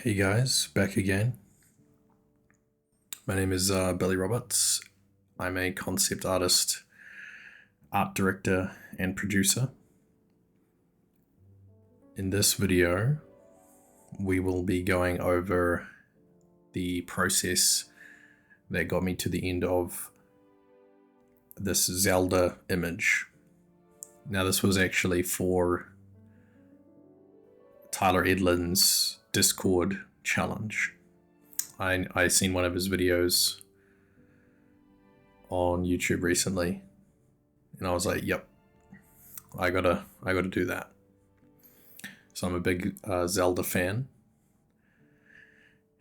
Hey guys, back again. My name is Billy Roberts. I'm a concept artist, art director, and producer. In this video, we will be going over the process that got me to the end of this Zelda image. Now, this was actually for Tyler Edlins' Discord challenge. I seen one of his videos on YouTube recently, and I was like, "Yep, I gotta do that." So I'm a big Zelda fan,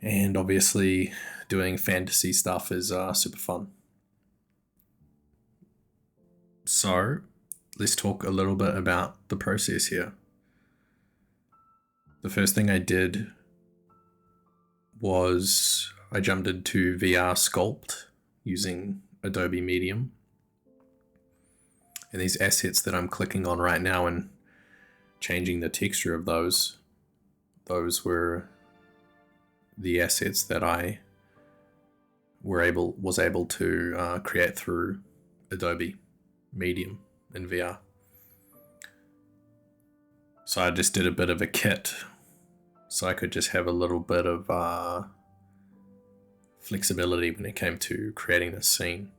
and obviously, doing fantasy stuff is super fun. So let's talk a little bit about the process here. The first thing I did was I jumped into VR Sculpt using Adobe Medium. And these assets that I'm clicking on right now and changing the texture of those were the assets that I was able to create through Adobe Medium in VR. So I just did a bit of a kit so I could just have a little bit of flexibility when it came to creating this scene.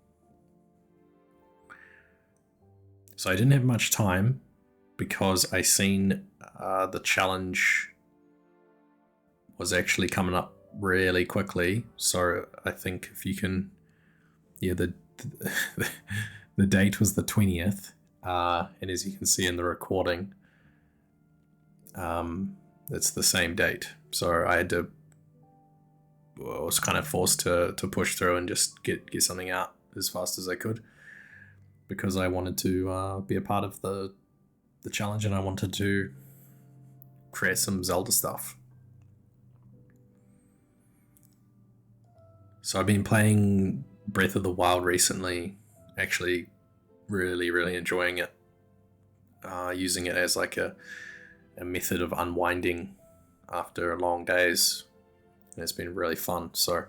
So I didn't have much time because I seen the challenge was actually coming up really quickly. So I think if you can, the date was the 20th, and as you can see in the recording, it's the same date. So I was kind of forced to push through and just get something out as fast as I could, because I wanted to be a part of the challenge, and I wanted to create some Zelda stuff. So I've been playing Breath of the Wild recently, actually really enjoying it, using it as like a method of unwinding after long days, and it's been really fun. So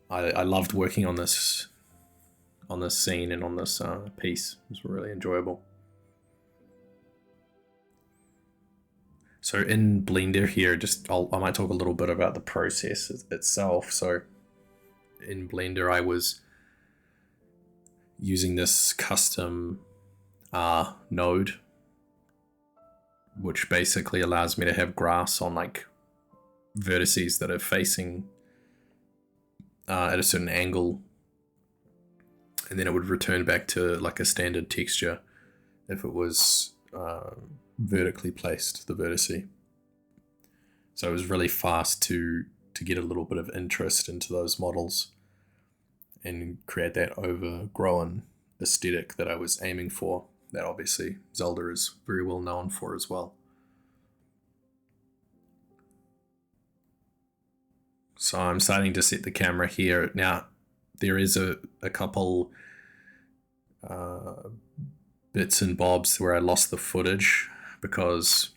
I loved working on this scene and on this piece. It was really enjoyable. So in Blender here, I might talk a little bit about the process itself. So in Blender, I was using this custom node, which basically allows me to have grass on like vertices that are facing at a certain angle, and then it would return back to like a standard texture if it was vertically placed, the vertice. So it was really fast to get a little bit of interest into those models and create that overgrown aesthetic that I was aiming for, that obviously Zelda is very well known for as well. So I'm starting to set the camera here. Now, there is a couple bits and bobs where I lost the footage because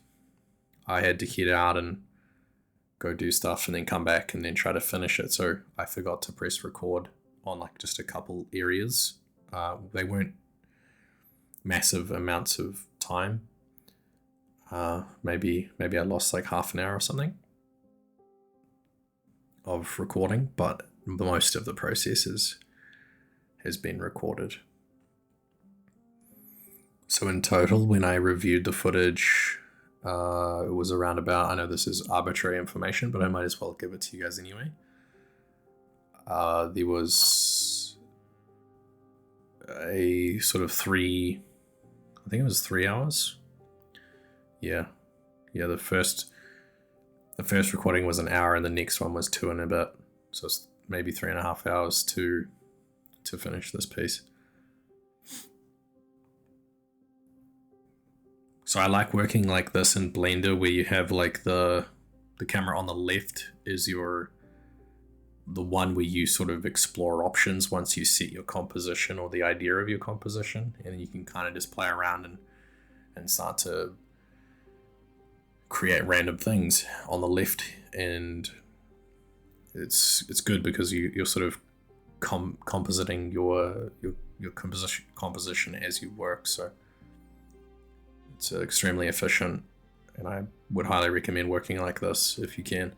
I had to head out and go do stuff and then come back and then try to finish it. So I forgot to press record on like just a couple areas. They weren't massive amounts of time. Maybe I lost like half an hour or something of recording, but most of the process has been recorded. So in total, when I reviewed the footage, it was around about, I know this is arbitrary information, but I might as well give it to you guys anyway. There was a sort of I think it was 3 hours. Yeah, the first recording was an hour, and the next one was 2 and a bit. So it's maybe 3.5 hours to finish this piece. So I like working like this in Blender, where you have like the camera on the left is the one where you sort of explore options once you set your composition or the idea of your composition, and then you can kind of just play around and start to create random things on the left, and it's good because you're sort of compositing your composition as you work. So it's extremely efficient, and I would highly recommend working like this if you can.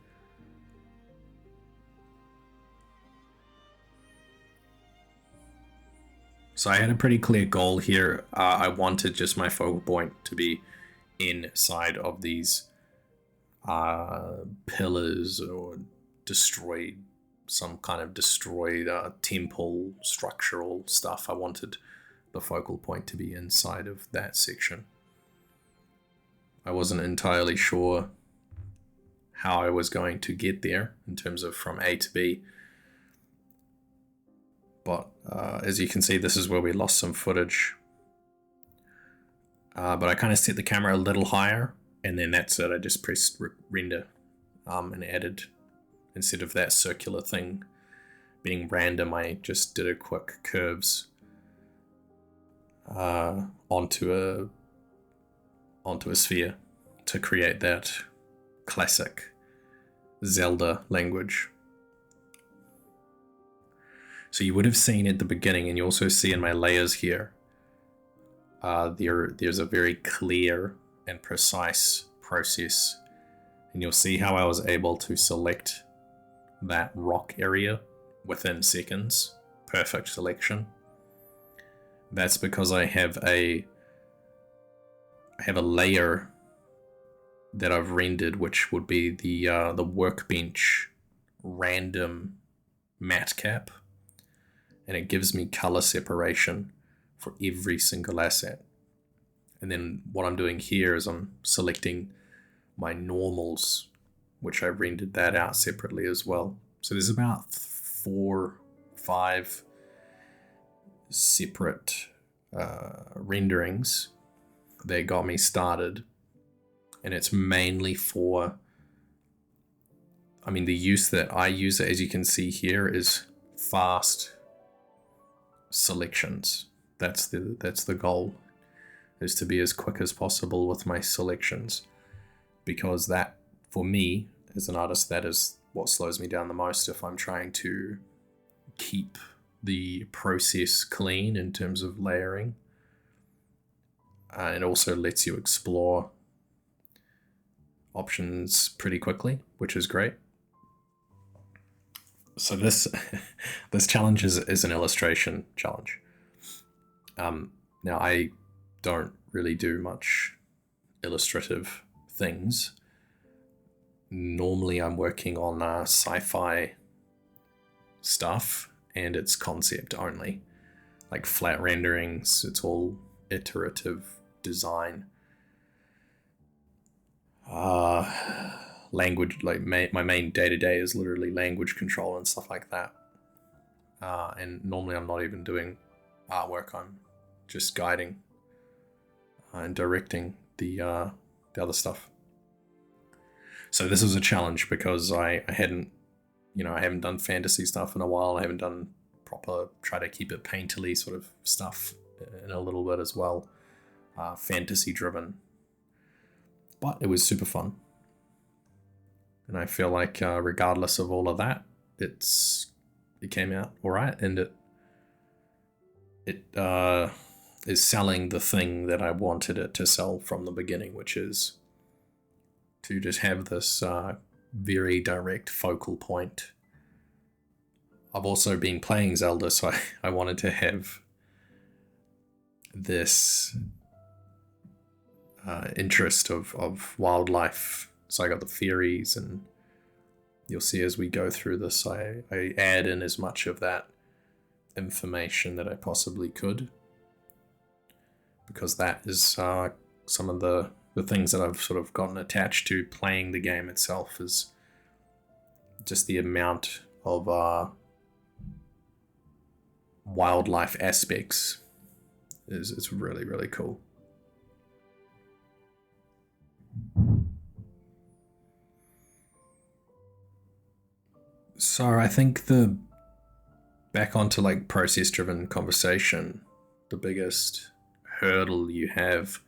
So I had a pretty clear goal here. I wanted just my focal point to be inside of these pillars, or destroyed, some kind of destroyed temple structural stuff. I wanted the focal point to be inside of that section. I wasn't entirely sure how I was going to get there in terms of from A to B. But as you can see, this is where we lost some footage. But I kind of set the camera a little higher, and then that's it. I just pressed render and added, instead of that circular thing being random, I just did a quick curves onto a sphere to create that classic Zelda language. So you would have seen at the beginning, and you also see in my layers here, there's a very clear and precise process, and you'll see how I was able to select that rock area within seconds. Perfect selection. That's because I have a layer that I've rendered, which would be the workbench random matte cap, and it gives me color separation for every single asset. And then what I'm doing here is I'm selecting my normals, which I rendered that out separately as well. So there's about 4-5 separate renderings that got me started. And it's mainly for, the use that I use, as you can see here, is fast selections. That's the goal, is to be as quick as possible with my selections, because that, for me as an artist, that is what slows me down the most if I'm trying to keep the process clean in terms of layering. It also lets you explore options pretty quickly, which is great. So this challenge is an illustration challenge. Now I don't really do much illustrative things. Normally I'm working on sci-fi stuff, and it's concept only, like flat renderings. It's all iterative design. Language, like my main day-to-day is literally language control and stuff like that. And normally I'm not even doing artwork. I'm just guiding and directing the other stuff. So this was a challenge because I haven't done fantasy stuff in a while. I haven't done proper, try to keep it painterly sort of stuff in a little bit as well. Fantasy driven. But it was super fun. And I feel like regardless of all of that, it came out all right, and it is selling the thing that I wanted it to sell from the beginning, which is to just have this very direct focal point. I've also been playing Zelda, so I wanted to have this interest of wildlife. So I got the fairies, and you'll see as we go through this, I add in as much of that information that I possibly could, because that is some of the things that I've sort of gotten attached to playing the game itself, is just the amount of wildlife aspects is really, really cool. So I think back onto like process driven conversation, the biggest hurdle you have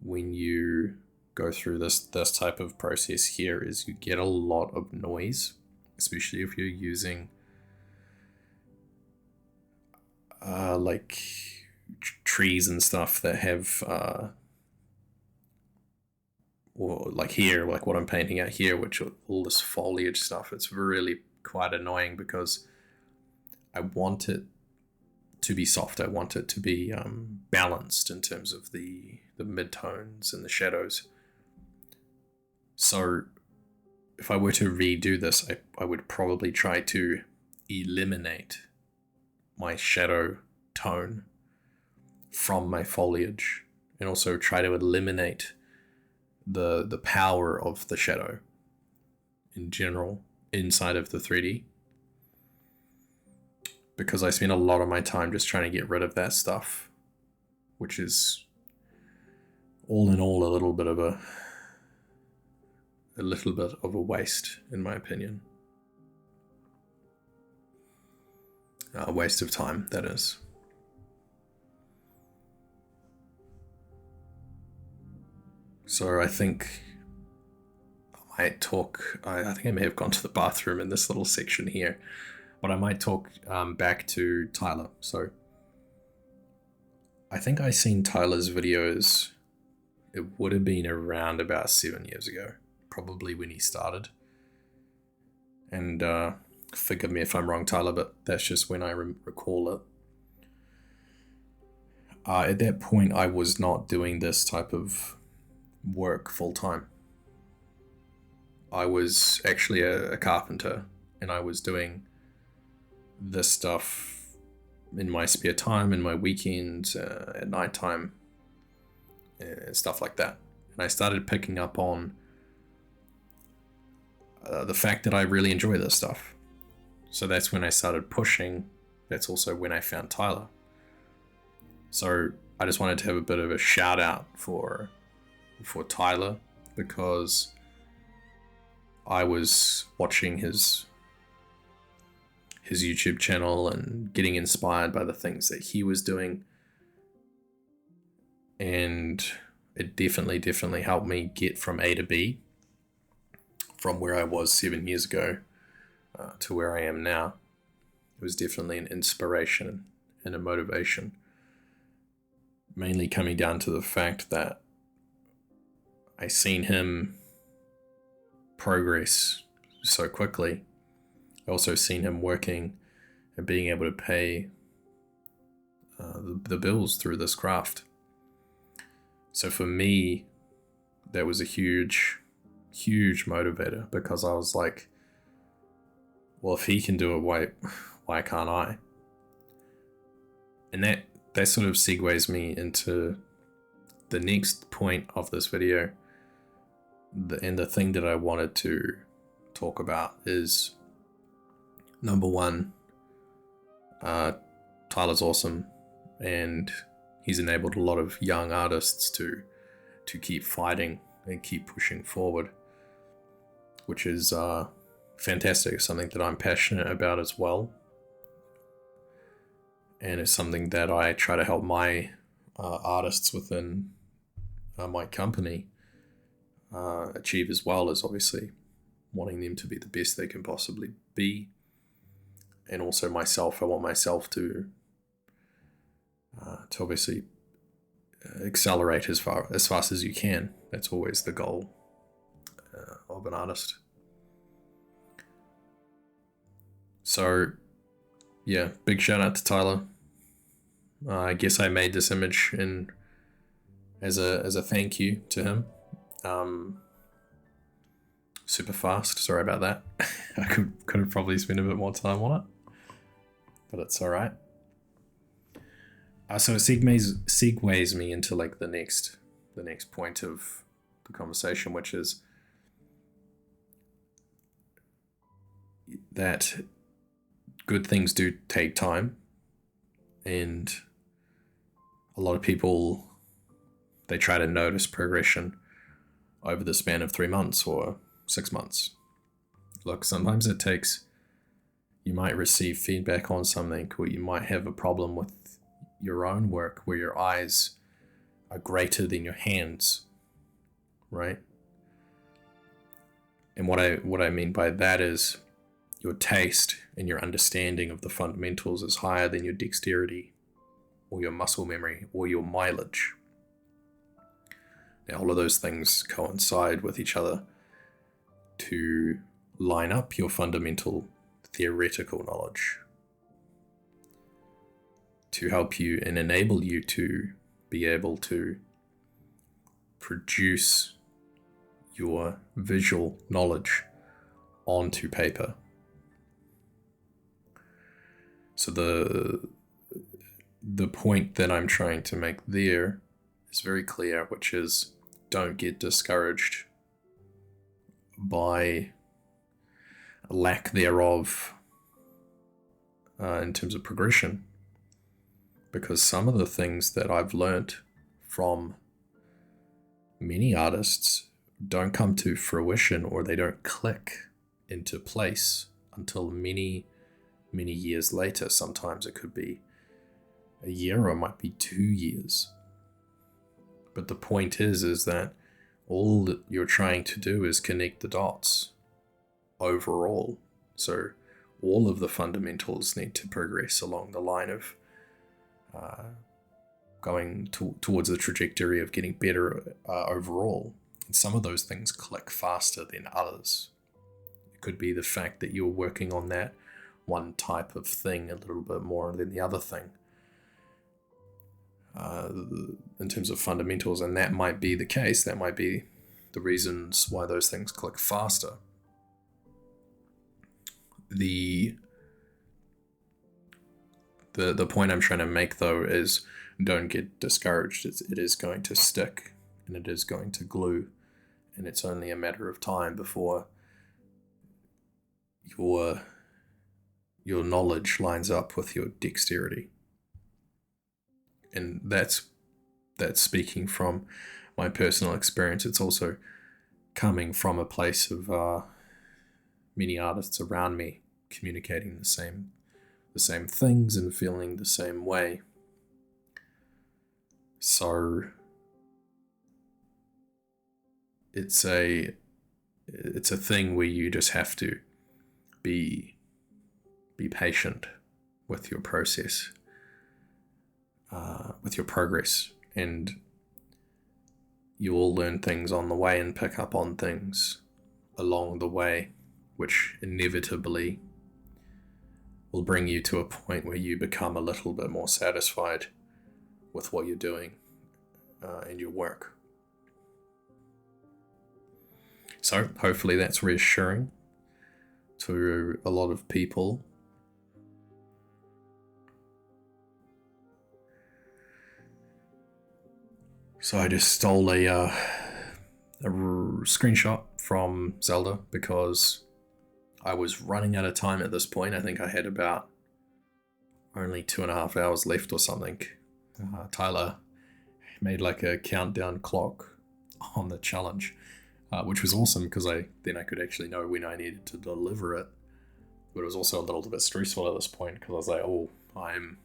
when you go through this type of process here is you get a lot of noise, especially if you're using like trees and stuff that have or like here, like what I'm painting out here, which all this foliage stuff, it's really quite annoying because I want it to be soft. I want it to be balanced in terms of the midtones and the shadows. So if I were to redo this, I would probably try to eliminate my shadow tone from my foliage, and also try to eliminate the power of the shadow in general inside of the 3D, because I spend a lot of my time just trying to get rid of that stuff, which is all in all a little bit of a waste, in my opinion. A waste of time, that is. So I think I might talk. I think I may have gone to the bathroom in this little section here, but I might talk back to Tyler. So I think I seen Tyler's videos. It would have been around about 7 years ago, probably when he started. And forgive me if I'm wrong, Tyler, but that's just when I recall it. At that point, I was not doing this type of work full time. I was actually a carpenter, and I was doing this stuff in my spare time, in my weekends, at nighttime, and stuff like that. And I started picking up on the fact that I really enjoy this stuff. So that's when I started pushing. That's also when I found Tyler. So I just wanted to have a bit of a shout out for Tyler, because I was watching his YouTube channel and getting inspired by the things that he was doing, and it definitely helped me get from A to B, from where I was 7 years ago to where I am now. It was definitely an inspiration and a motivation, mainly coming down to the fact that I seen him progress so quickly. I also seen him working and being able to pay the bills through this craft. So for me, that was a huge motivator, because I was like, well, if he can do it, why can't I? And that sort of segues me into the next point of this video. The thing that I wanted to talk about is, number one, Tyler's awesome, and he's enabled a lot of young artists to keep fighting and keep pushing forward, which is fantastic. Something that I'm passionate about as well, and it's something that I try to help my artists within my company achieve as well, as obviously wanting them to be the best they can possibly be. And also myself, I want myself to obviously accelerate as fast as you can. That's always the goal of an artist. So yeah, big shout out to Tyler. I guess I made this image as a thank you to him. Super fast. Sorry about that. I could have probably spent a bit more time on it, but it's all right. So it segues me into like the next point of the conversation, which is that good things do take time, and a lot of people, they try to notice progression over the span of 3 months or 6 months. Look, sometimes it takes, you might receive feedback on something, or you might have a problem with your own work where your eyes are greater than your hands, right? And what I mean by that is your taste and your understanding of the fundamentals is higher than your dexterity or your muscle memory or your mileage. Now, all of those things coincide with each other to line up your fundamental theoretical knowledge, to help you and enable you to be able to produce your visual knowledge onto paper. So the point that I'm trying to make there is very clear, which is don't get discouraged by lack thereof in terms of progression, because some of the things that I've learnt from many artists don't come to fruition, or they don't click into place until many years later. Sometimes it could be a year, or it might be 2 years. But the point is that all that you're trying to do is connect the dots overall. So all of the fundamentals need to progress along the line of going towards the trajectory of getting better overall. And some of those things click faster than others. It could be the fact that you're working on that one type of thing a little bit more than the other thing in terms of fundamentals, and that might be the case. That might be the reasons why those things click faster. The point I'm trying to make, though, is don't get discouraged. It is going to stick, and it is going to glue, and it's only a matter of time before your knowledge lines up with your dexterity. And that's speaking from my personal experience. It's also coming from a place of many artists around me communicating the same things and feeling the same way. So it's a thing where you just have to be patient with your process, with your progress, and you will learn things on the way and pick up on things along the way, which inevitably will bring you to a point where you become a little bit more satisfied with what you're doing in your work. So hopefully that's reassuring to a lot of people. So I just stole a screenshot from Zelda because I was running out of time at this point. I think I had about only 2.5 hours left or something. Tyler made like a countdown clock on the challenge, which was awesome because then I could actually know when I needed to deliver it. But it was also a little bit stressful at this point because I was like, oh, I'm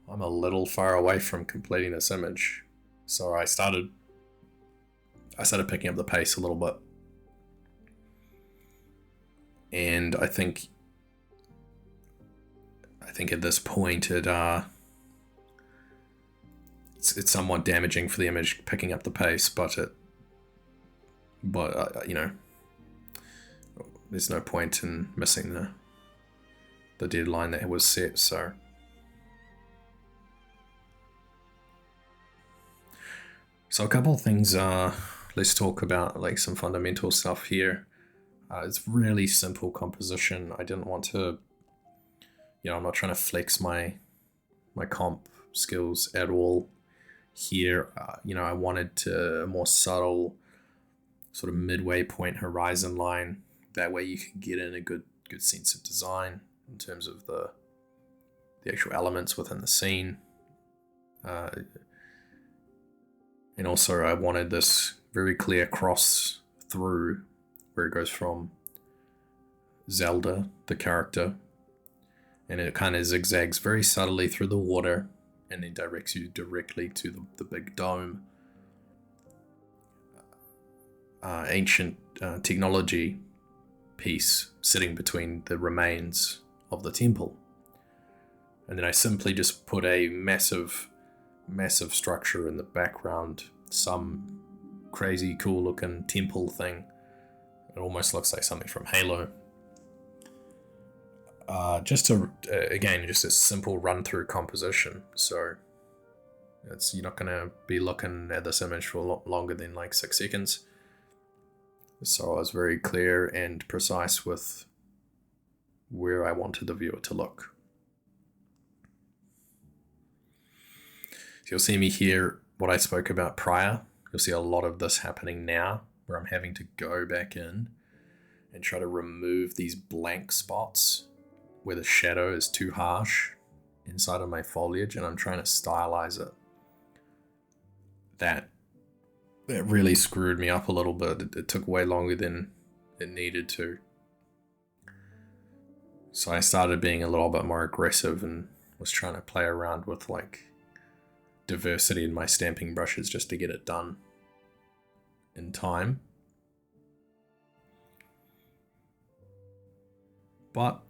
a little far away from completing this image. So I started picking up the pace a little bit. And I think at this point it's somewhat damaging for the image picking up the pace, but there's no point in missing the deadline that was set. So a couple of things, let's talk about like some fundamental stuff here. It's really simple composition. I didn't want to, I'm not trying to flex my comp skills at all here. I wanted a more subtle sort of midway point horizon line. That way you can get in a good sense of design in terms of the actual elements within the scene. And also I wanted this very clear cross through where it goes from Zelda, the character, and it kind of zigzags very subtly through the water and then directs you directly to the big dome. ancient technology piece sitting between the remains of the temple. And then I simply just put a massive structure in the background, some crazy cool looking temple thing. It almost looks like something from Halo. Just a simple run through composition. So you're not going to be looking at this image for a lot longer than like 6 seconds. So I was very clear and precise with where I wanted the viewer to look. So you'll see me here, what I spoke about prior. You'll see a lot of this happening now, where I'm having to go back in and try to remove these blank spots where the shadow is too harsh inside of my foliage, and I'm trying to stylize it. That really screwed me up a little bit. It took way longer than it needed to. So I started being a little bit more aggressive and was trying to play around with like diversity in my stamping brushes just to get it done in time. But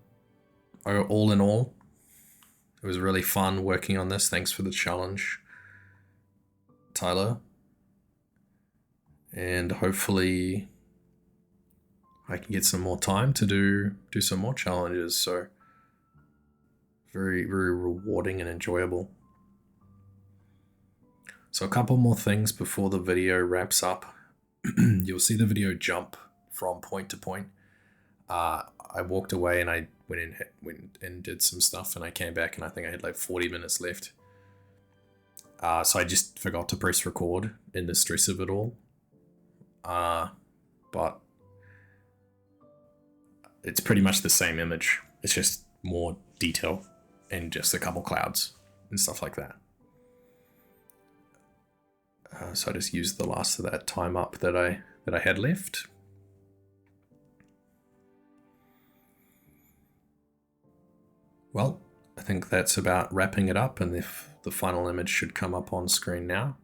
all in all, it was really fun working on this. Thanks for the challenge, Tyler. And hopefully I can get some more time to do some more challenges. So very, very rewarding and enjoyable. So a couple more things before the video wraps up. You'll see the video jump from point to point. I walked away and I went and did some stuff, and I came back and I think I had like 40 minutes left. So I just forgot to press record in the stress of it all. But it's pretty much the same image. It's just more detail and just a couple clouds and stuff like that. So I just used the last of that time up that I had left. Well, I think that's about wrapping it up, and if the final image should come up on screen now.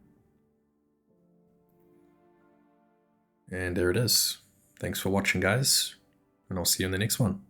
And there it is. Thanks for watching, guys, and I'll see you in the next one.